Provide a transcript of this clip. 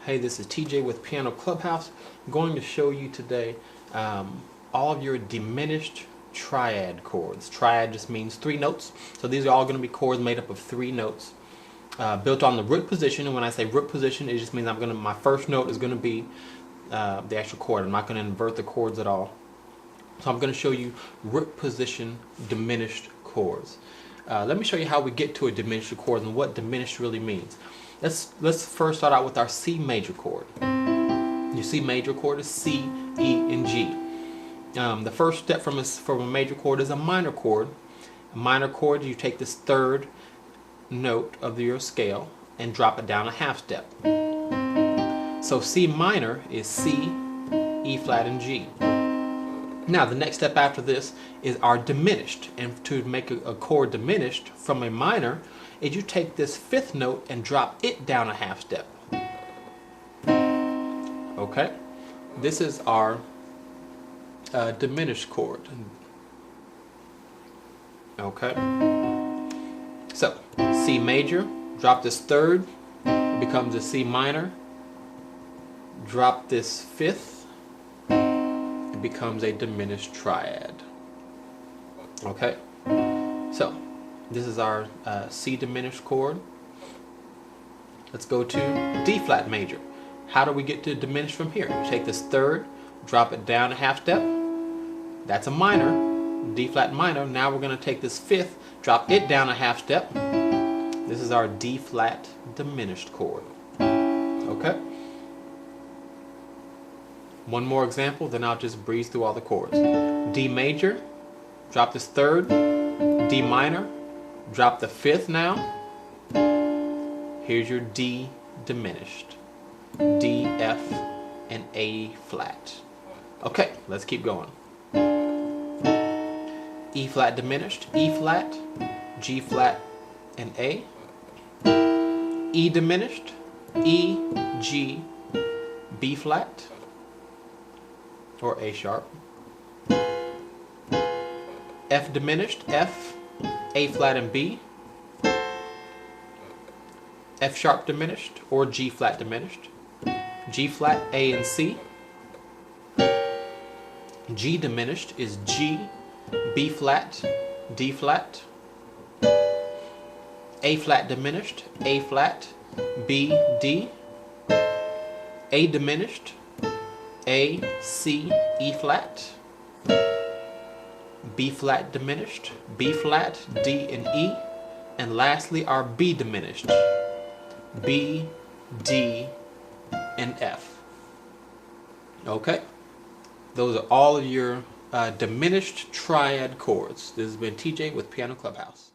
Hey, this is TJ with Piano Clubhouse. I'm going to show you today all of your diminished triad chords. Triad just means 3 notes. So these are all going to be chords made up of 3 notes built on the root position. And when I say root position, it just means my first note is going to be the actual chord. I'm not going to invert the chords at all. So I'm going to show you root position diminished chords. Let me show you how we get to a diminished chord and what diminished really means. Let's first start out with our C major chord. Your C major chord is C, E, and G. The first step from a major chord is a minor chord. A minor chord, you take this third note of your scale and drop it down a half step. So C minor is C, E flat, and G. Now the next step after this is our diminished, and to make a chord diminished from a minor is you take this 5th note and drop it down a half step. Okay, this is our diminished chord. Okay, so C major, drop this 3rd, it becomes a C minor, drop this 5th, it becomes a diminished triad. Okay, so this is our C diminished chord. Let's go to D flat major. How do we get to diminished from here? You take this 3rd, drop it down a half step. That's a minor, D flat minor. Now we're going to take this 5th, drop it down a half step. This is our D flat diminished chord. Okay? One more example, then I'll just breeze through all the chords. D major, drop this 3rd, D minor, drop the 5th now. Here's your D diminished. D, F, and A flat. Okay, let's keep going. E flat diminished, E flat, G flat, and A. E diminished, E, G, B flat, or A sharp. F diminished, F, A flat, and B. F sharp diminished, or G flat diminished. G flat, A, and C. G diminished is G, B flat, D flat. A flat diminished, A flat, B, D. A diminished, A, C, E flat. B flat diminished, B flat, D, and E. And lastly, our B diminished, B, D, and F. Okay? Those are all of your diminished triad chords. This has been TJ with Piano Clubhouse.